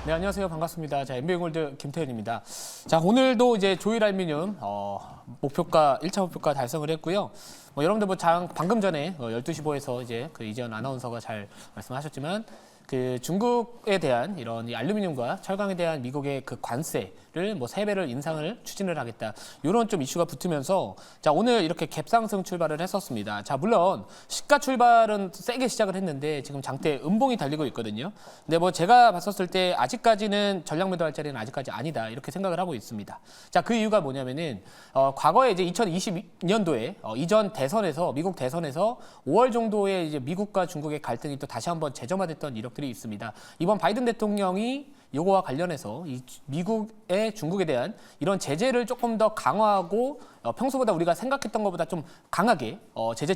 네, 안녕하세요. 반갑습니다. 자, MB골드 김태현입니다. 자, 오늘도 이제 조일알미늄 목표가 1차 목표가 달성을 했고요. 여러분들 방금 전에 12시 보에서 이제 그 이재현 아나운서가 잘 말씀하셨지만 그 중국에 대한 이런 이 알루미늄과 철강에 대한 미국의 그 관세를 3배를 인상을 추진을 하겠다. 이런 좀 이슈가 붙으면서 자, 오늘 이렇게 갭상승 출발을 했었습니다. 자, 물론 시가 출발은 세게 시작을 했는데 지금 장대 음봉이 달리고 있거든요. 근데 제가 봤었을 때 아직까지는 전략 매도할 자리는 아직까지 아니다. 이렇게 생각을 하고 있습니다. 자, 그 이유가 뭐냐면은 과거에 이제 2022년도에 이전 대선에서 미국 대선에서 5월 정도에 이제 미국과 중국의 갈등이 또 다시 한번 재점화됐던 이력들이 있습니다. 이번 바이든 대통령이 요거와 관련해서 이 미국의 중국에 대한 이런 제재를 조금 더 강화하고 평소보다 우리가 생각했던 것보다 좀 강하게 제재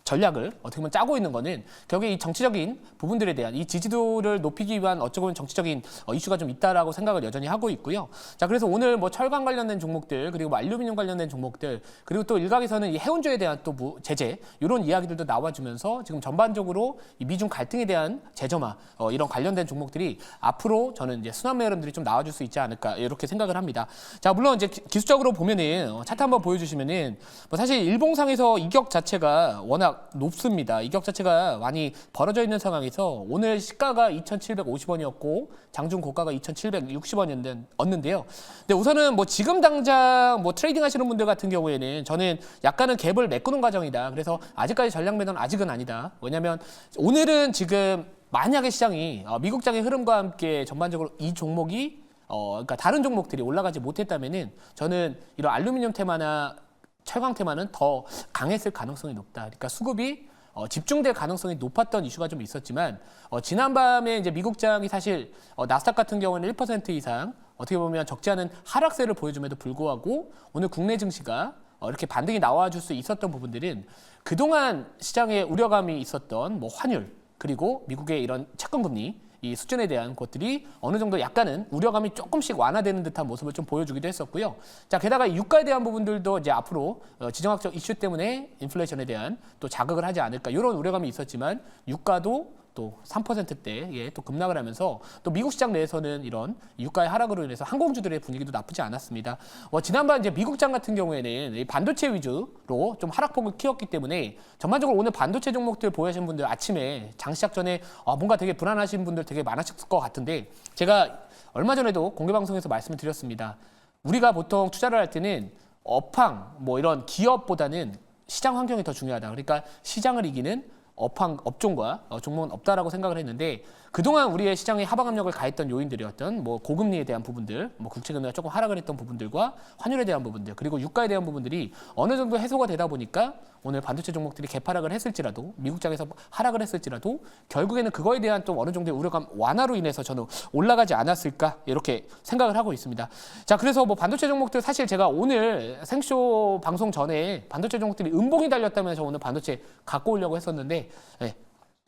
전략을 어떻게 보면 짜고 있는 거는 결국에 이 정치적인 부분들에 대한 이 지지도를 높이기 위한 어쩌고 보면 정치적인 이슈가 좀 있다라고 생각을 여전히 하고 있고요. 자, 그래서 오늘 철강 관련된 종목들 그리고 알루미늄 관련된 종목들 그리고 또 일각에서는 이 해운조에 대한 또 제재 이런 이야기들도 나와주면서 지금 전반적으로 이 미중 갈등에 대한 재점화 이런 관련된 종목들이 앞으로 저는 이제 순환매 흐름들이 좀 나와줄 수 있지 않을까 이렇게 생각을 합니다. 자, 물론 이제 기술적으로 보면은 차트 한번 보여주시면은 사실 일봉상에서 이격 자체가 워낙 높습니다. 이격 자체가 많이 벌어져 있는 상황에서 오늘 시가가 2,750원이었고 장중 고가가 2,760원이었는데요. 근데 우선은 지금 당장 트레이딩 하시는 분들 같은 경우에는 저는 약간은 갭을 메꾸는 과정이다. 그래서 아직까지 전략 매도는 아직은 아니다. 왜냐하면 오늘은 지금 만약에 시장이 미국장의 흐름과 함께 전반적으로 이 종목이 그러니까 다른 종목들이 올라가지 못했다면은 저는 이런 알루미늄 테마나 철강 테마는 더 강했을 가능성이 높다. 그러니까 수급이 집중될 가능성이 높았던 이슈가 좀 있었지만 지난밤에 이제 미국장이 사실 나스닥 같은 경우는 1% 이상 어떻게 보면 적지 않은 하락세를 보여줌에도 불구하고 오늘 국내 증시가 이렇게 반등이 나와줄 수 있었던 부분들은 그동안 시장에 우려감이 있었던 환율 그리고 미국의 이런 채권금리 이 수준에 대한 것들이 어느 정도 약간은 우려감이 조금씩 완화되는 듯한 모습을 좀 보여주기도 했었고요. 자, 게다가 유가에 대한 부분들도 이제 앞으로 지정학적 이슈 때문에 인플레이션에 대한 또 자극을 하지 않을까 이런 우려감이 있었지만 유가도 또 3%대에 또 급락을 하면서 또 미국 시장 내에서는 이런 유가의 하락으로 인해서 항공주들의 분위기도 나쁘지 않았습니다. 지난번 이제 미국장 같은 경우에는 이 반도체 위주로 좀 하락폭을 키웠기 때문에 전반적으로 오늘 반도체 종목들 보유하신 분들 아침에 장 시작 전에 뭔가 되게 불안하신 분들 되게 많으실 것 같은데 제가 얼마 전에도 공개 방송에서 말씀을 드렸습니다. 우리가 보통 투자를 할 때는 업황 이런 기업보다는 시장 환경이 더 중요하다. 그러니까 시장을 이기는 업종과 종목은 없다라고 생각을 했는데 그동안 우리의 시장에 하방 압력을 가했던 요인들이었던 고금리에 대한 부분들, 국채금리가 조금 하락을 했던 부분들과 환율에 대한 부분들, 그리고 유가에 대한 부분들이 어느 정도 해소가 되다 보니까 오늘 반도체 종목들이 개파락을 했을지라도 미국장에서 하락을 했을지라도 결국에는 그거에 대한 또 어느 정도의 우려감 완화로 인해서 저는 올라가지 않았을까 이렇게 생각을 하고 있습니다. 자, 그래서 반도체 종목들 사실 제가 오늘 생쇼 방송 전에 반도체 종목들이 음봉이 달렸다면서 오늘 반도체 갖고 오려고 했었는데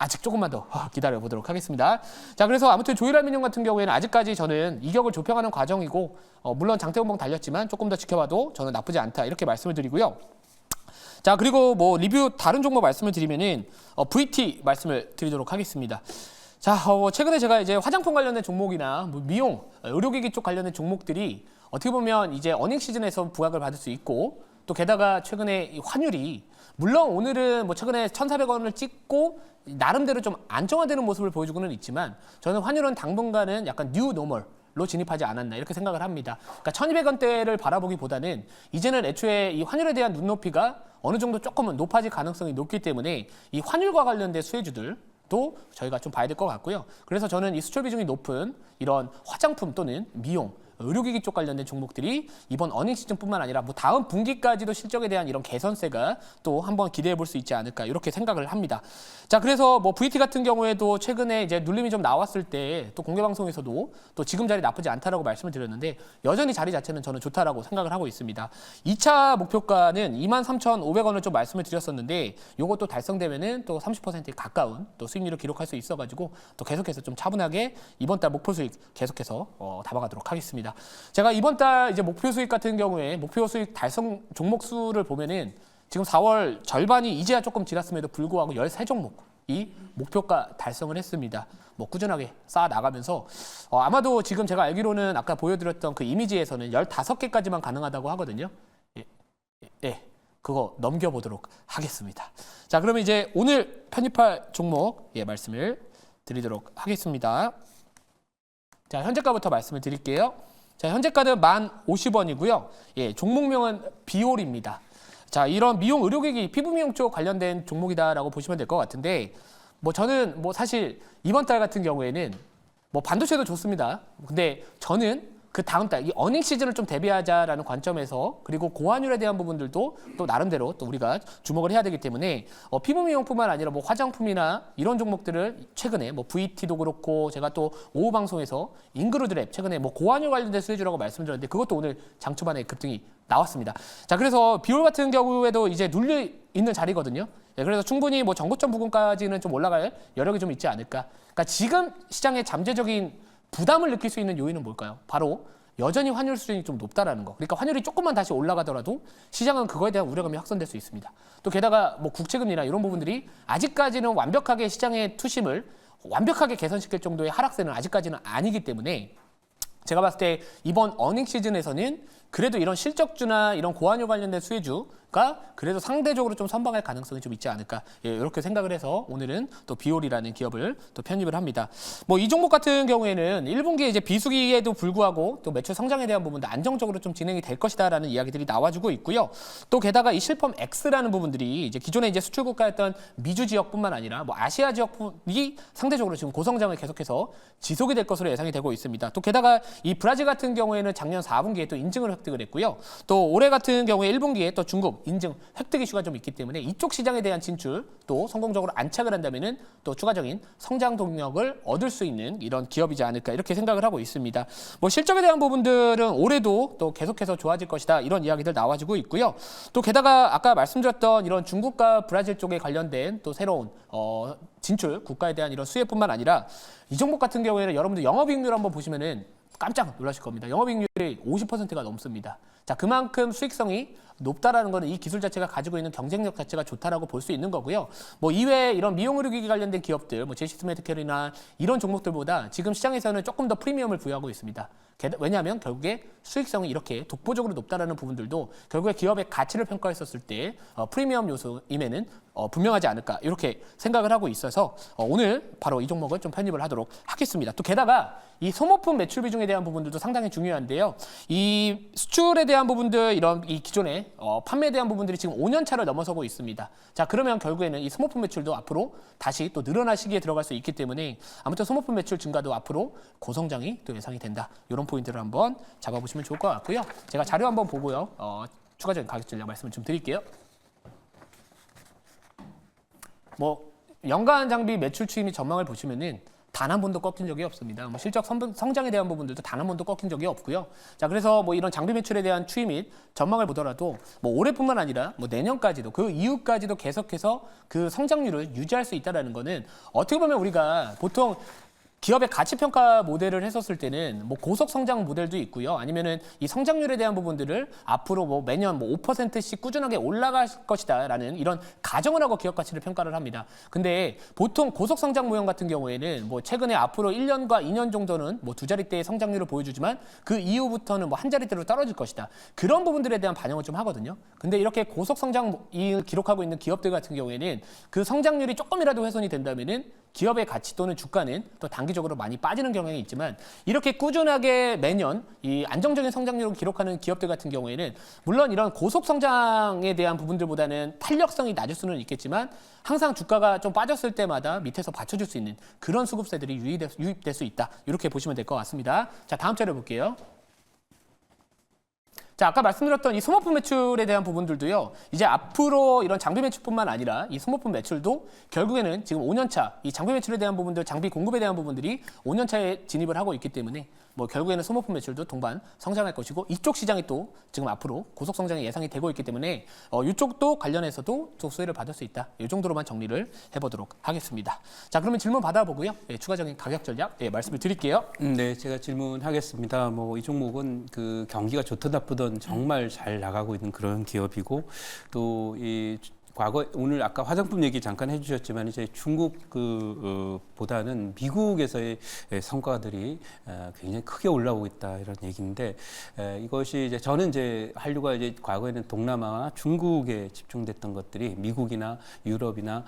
아직 조금만 더 기다려 보도록 하겠습니다. 자, 그래서 아무튼 조일알미늄 같은 경우에는 아직까지 저는 이격을 좁혀가는 과정이고 물론 장대음봉 달렸지만 조금 더 지켜봐도 저는 나쁘지 않다 이렇게 말씀을 드리고요. 자, 그리고 리뷰 다른 종목 말씀을 드리면은 VT 말씀을 드리도록 하겠습니다. 자, 최근에 제가 이제 화장품 관련된 종목이나 미용, 의료기기 쪽 관련된 종목들이 어떻게 보면 이제 어닝 시즌에서 부각을 받을 수 있고 또 게다가 최근에 이 환율이 물론 오늘은 최근에 1,400원을 찍고 나름대로 좀 안정화되는 모습을 보여주고는 있지만 저는 환율은 당분간은 약간 뉴 노멀로 진입하지 않았나 이렇게 생각을 합니다. 그러니까 1,200원대를 바라보기보다는 이제는 애초에 이 환율에 대한 눈높이가 어느 정도 조금은 높아질 가능성이 높기 때문에 이 환율과 관련된 수혜주들도 저희가 좀 봐야 될 것 같고요. 그래서 저는 이 수출 비중이 높은 이런 화장품 또는 미용 의료기기 쪽 관련된 종목들이 이번 어닝 시즌뿐만 아니라 다음 분기까지도 실적에 대한 이런 개선세가 또 한번 기대해 볼 수 있지 않을까 이렇게 생각을 합니다. 자, 그래서 VT 같은 경우에도 최근에 이제 눌림이 좀 나왔을 때 또 공개 방송에서도 또 지금 자리 나쁘지 않다라고 말씀을 드렸는데 여전히 자리 자체는 저는 좋다라고 생각을 하고 있습니다. 2차 목표가는 23,500원을 좀 말씀을 드렸었는데 요것도 달성되면은 또 30%에 가까운 또 수익률을 기록할 수 있어가지고 또 계속해서 좀 차분하게 이번 달 목표 수익 계속해서 담아가도록 하겠습니다. 제가 이번 달 이제 목표 수익 같은 경우에 목표 수익 달성 종목 수를 보면은 지금 4월 절반이 이제야 조금 지났음에도 불구하고 13종목 이 목표가 달성을 했습니다. 뭐 꾸준하게 쌓아 나가면서 아마도 지금 제가 알기로는 아까 보여드렸던 그 이미지에서는 15개까지만 가능하다고 하거든요. 예, 그거 넘겨보도록 하겠습니다. 자, 그러면 이제 오늘 편입할 종목 말씀을 드리도록 하겠습니다. 자, 현재가부터 말씀을 드릴게요. 자, 현재가는 1050원이고요. 예, 종목명은 비올입니다. 자, 이런 미용 의료기기, 피부 미용 쪽 관련된 종목이다라고 보시면 될 것 같은데, 뭐 저는 뭐 사실 이번 달 같은 경우에는 뭐 반도체도 좋습니다. 근데 저는 그 다음 달, 이 어닝 시즌을 좀 대비하자라는 관점에서 그리고 고환율에 대한 부분들도 또 나름대로 또 우리가 주목을 해야 되기 때문에 피부 미용뿐만 아니라 뭐 화장품이나 이런 종목들을 최근에 뭐 VT도 그렇고 제가 또 오후 방송에서 잉그루드랩 최근에 뭐 고환율 관련된 수혜주라고 말씀드렸는데 그것도 오늘 장 초반에 급등이 나왔습니다. 자, 그래서 비올 같은 경우에도 이제 눌려 있는 자리거든요. 네, 그래서 충분히 뭐 전고점 부근까지는 좀 올라갈 여력이 좀 있지 않을까. 그러니까 지금 시장의 잠재적인 부담을 느낄 수 있는 요인은 뭘까요? 바로 여전히 환율 수준이 좀 높다라는 거. 그러니까 환율이 조금만 다시 올라가더라도 시장은 그거에 대한 우려감이 확산될 수 있습니다. 또 게다가 뭐 국채금리나 이런 부분들이 아직까지는 완벽하게 시장의 투심을 완벽하게 개선시킬 정도의 하락세는 아직까지는 아니기 때문에 제가 봤을 때 이번 어닝 시즌에서는 그래도 이런 실적주나 이런 고환율 관련된 수혜주가 그래도 상대적으로 좀 선방할 가능성이 좀 있지 않을까. 예, 이렇게 생각을 해서 오늘은 또 비올이라는 기업을 또 편입을 합니다. 뭐 이 종목 같은 경우에는 1분기에 이제 비수기에도 불구하고 또 매출 성장에 대한 부분도 안정적으로 좀 진행이 될 것이다라는 이야기들이 나와주고 있고요. 또 게다가 이 실펌 X라는 부분들이 이제 기존에 이제 수출 국가였던 미주 지역뿐만 아니라 뭐 아시아 지역이 상대적으로 지금 고성장을 계속해서 지속이 될 것으로 예상이 되고 있습니다. 또 게다가 이 브라질 같은 경우에는 작년 4분기에 또 인증을 획득을 했고요. 또 올해 같은 경우에 1분기에 또 중국 인증 획득 이슈가 좀 있기 때문에 이쪽 시장에 대한 진출 또 성공적으로 안착을 한다면은 또 추가적인 성장 동력을 얻을 수 있는 이런 기업이지 않을까 이렇게 생각을 하고 있습니다. 뭐 실적에 대한 부분들은 올해도 또 계속해서 좋아질 것이다 이런 이야기들 나와주고 있고요. 또 게다가 아까 말씀드렸던 이런 중국과 브라질 쪽에 관련된 또 새로운 진출 국가에 대한 이런 수혜뿐만 아니라 이 종목 같은 경우에는 여러분들 영업이익률 한번 보시면은 깜짝 놀라실 겁니다. 영업이익률이 50%가 넘습니다. 자, 그만큼 수익성이 높다라는 것은 이 기술 자체가 가지고 있는 경쟁력 자체가 좋다라고 볼 수 있는 거고요. 뭐 이외에 이런 미용 의료기기 관련된 기업들, 뭐 제시스 메디컬이나 이런 종목들보다 지금 시장에서는 조금 더 프리미엄을 부여하고 있습니다. 왜냐하면 결국에 수익성이 이렇게 독보적으로 높다라는 부분들도 결국에 기업의 가치를 평가했었을 때 프리미엄 요소임에는 분명하지 않을까 이렇게 생각을 하고 있어서 오늘 바로 이 종목을 좀 편입을 하도록 하겠습니다. 또 게다가 이 소모품 매출 비중에 대한 부분들도 상당히 중요한데요. 이 수출에 대한 부분들 이런 이 기존의 판매에 대한 부분들이 지금 5년 차를 넘어서고 있습니다. 자, 그러면 결국에는 이 소모품 매출도 앞으로 다시 또 늘어날 시기에 들어갈 수 있기 때문에 아무튼 소모품 매출 증가도 앞으로 고성장이 또 예상이 된다. 이런 포인트를 한번 잡아보시면 좋을 것 같고요. 제가 자료 한번 보고요. 추가적인 가격 전략 말씀을 좀 드릴게요. 뭐 연간 장비 매출 추이및 전망을 보시면은 단 한 번도 꺾인 적이 없습니다. 뭐 실적 성장에 대한 부분들도 단 한 번도 꺾인 적이 없고요. 자, 그래서 뭐 이런 장비 매출에 대한 추이 및 전망을 보더라도 뭐 올해뿐만 아니라 뭐 내년까지도 그 이후까지도 계속해서 그 성장률을 유지할 수 있다라는 거는 어떻게 보면 우리가 보통 기업의 가치 평가 모델을 했었을 때는 뭐 고속 성장 모델도 있고요. 아니면은 이 성장률에 대한 부분들을 앞으로 뭐 매년 뭐 5%씩 꾸준하게 올라갈 것이다라는 이런 가정을 하고 기업 가치를 평가를 합니다. 근데 보통 고속 성장 모형 같은 경우에는 뭐 최근에 앞으로 1년과 2년 정도는 뭐 두 자릿대의 성장률을 보여주지만 그 이후부터는 뭐 한 자릿대로 떨어질 것이다. 그런 부분들에 대한 반영을 좀 하거든요. 근데 이렇게 고속 성장을 기록하고 있는 기업들 같은 경우에는 그 성장률이 조금이라도 훼손이 된다면은 기업의 가치 또는 주가는 또 단기적으로 많이 빠지는 경향이 있지만 이렇게 꾸준하게 매년 이 안정적인 성장률을 기록하는 기업들 같은 경우에는 물론 이런 고속 성장에 대한 부분들보다는 탄력성이 낮을 수는 있겠지만 항상 주가가 좀 빠졌을 때마다 밑에서 받쳐줄 수 있는 그런 수급세들이 유입될 수 있다. 이렇게 보시면 될 것 같습니다. 자, 다음 자료 볼게요. 자, 아까 말씀드렸던 이 소모품 매출에 대한 부분들도요. 이제 앞으로 이런 장비 매출뿐만 아니라 이 소모품 매출도 결국에는 지금 5년차 이 장비 매출에 대한 부분들, 장비 공급에 대한 부분들이 5년차에 진입을 하고 있기 때문에 뭐 결국에는 소모품 매출도 동반 성장할 것이고 이쪽 시장이 또 지금 앞으로 고속 성장이 예상이 되고 있기 때문에 이쪽도 관련해서도 또 수혜를 받을 수 있다. 이 정도로만 정리를 해보도록 하겠습니다. 자, 그러면 질문 받아보고요. 추가적인 가격 전략 말씀을 드릴게요. 네, 제가 질문하겠습니다. 뭐 이 종목은 그 경기가 좋든 나쁘든 정말 잘 나가고 있는 그런 기업이고 또 이 과거 오늘 아까 화장품 얘기 잠깐 해주셨지만 이제 중국 보다는 미국에서의 성과들이 굉장히 크게 올라오고 있다 이런 얘기인데 이것이 이제 저는 이제 한류가 이제 과거에는 동남아와 중국에 집중됐던 것들이 미국이나 유럽이나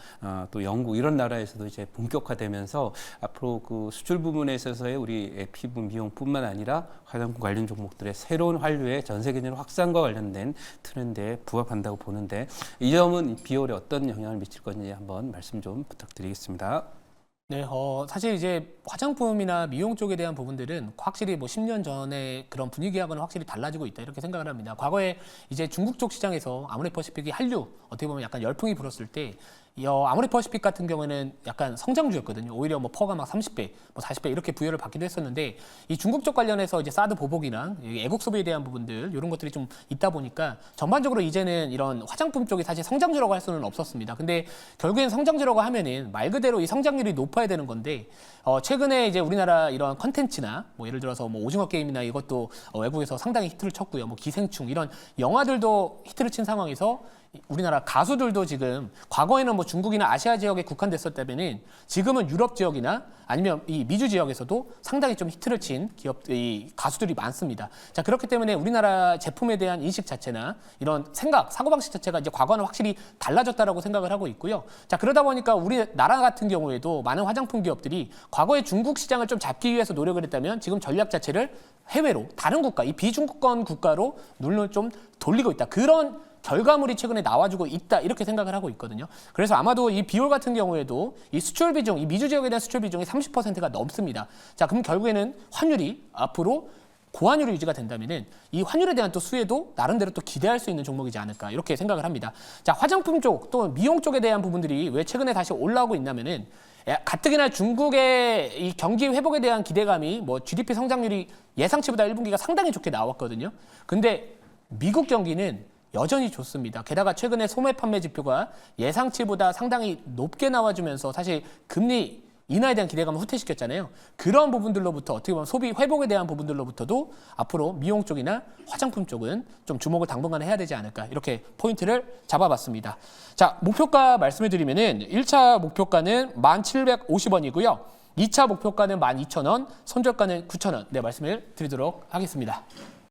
또 영국 이런 나라에서도 이제 본격화되면서 앞으로 그 수출 부분에 있어서의 우리 피부 미용뿐만 아니라 화장품 관련 종목들의 새로운 한류의 전 세계적인 확산과 관련된 트렌드에 부합한다고 보는데 이 점은 비올에 어떤 영향을 미칠 건지 한번 말씀 좀 부탁드리겠습니다. 네, 사실 이제 화장품이나 미용 쪽에 대한 부분들은 확실히 뭐 10년 전에 그런 분위기하고는 확실히 달라지고 있다 이렇게 생각을 합니다. 과거에 이제 중국 쪽 시장에서 아모레퍼시픽이 한류 어떻게 보면 약간 열풍이 불었을 때 아모레퍼시픽 같은 경우에는 약간 성장주였거든요. 오히려 뭐 퍼가 막 30배, 뭐 40배 이렇게 부여를 받기도 했었는데 이 중국 쪽 관련해서 이제 사드 보복이나 애국 소비에 대한 부분들 이런 것들이 좀 있다 보니까 전반적으로 이제는 이런 화장품 쪽이 사실 성장주라고 할 수는 없었습니다. 근데 결국엔 성장주라고 하면은 말 그대로 이 성장률이 높아야 되는 건데 최근에 이제 우리나라 이런 컨텐츠나 뭐 예를 들어서 뭐 오징어 게임이나 이것도 외국에서 상당히 히트를 쳤고요. 뭐 기생충 이런 영화들도 히트를 친 상황에서 우리나라 가수들도 지금 과거에는 뭐 중국이나 아시아 지역에 국한됐었다면은 지금은 유럽 지역이나 아니면 이 미주 지역에서도 상당히 좀 히트를 친 이 가수들이 많습니다. 자, 그렇기 때문에 우리나라 제품에 대한 인식 자체나 이런 생각, 사고방식 자체가 이제 과거와는 확실히 달라졌다라고 생각을 하고 있고요. 자, 그러다 보니까 우리나라 같은 경우에도 많은 화장품 기업들이 과거에 중국 시장을 좀 잡기 위해서 노력을 했다면 지금 전략 자체를 해외로 다른 국가, 이 비중국권 국가로 눈을 좀 돌리고 있다. 그런 결과물이 최근에 나와주고 있다 이렇게 생각을 하고 있거든요. 그래서 아마도 이 비올 같은 경우에도 이 수출 비중, 이 미주 지역에 대한 수출 비중이 30%가 넘습니다. 자, 그럼 결국에는 환율이 앞으로 고환율이 유지가 된다면은 이 환율에 대한 또 수혜도 나름대로 또 기대할 수 있는 종목이지 않을까 이렇게 생각을 합니다. 자, 화장품 쪽 또 미용 쪽에 대한 부분들이 왜 최근에 다시 올라오고 있냐면은 가뜩이나 중국의 이 경기 회복에 대한 기대감이 뭐 GDP 성장률이 예상치보다 1분기가 상당히 좋게 나왔거든요. 근데 미국 경기는 여전히 좋습니다. 게다가 최근에 소매 판매 지표가 예상치보다 상당히 높게 나와주면서 사실 금리 인하에 대한 기대감을 후퇴시켰잖아요. 그런 부분들로부터 어떻게 보면 소비 회복에 대한 부분들로부터도 앞으로 미용 쪽이나 화장품 쪽은 좀 주목을 당분간 해야 되지 않을까 이렇게 포인트를 잡아봤습니다. 자, 목표가 말씀해 드리면은 1차 목표가는 1,750원이고요. 2차 목표가는 12,000원, 손절가는 9,000원. 네, 말씀을 드리도록 하겠습니다.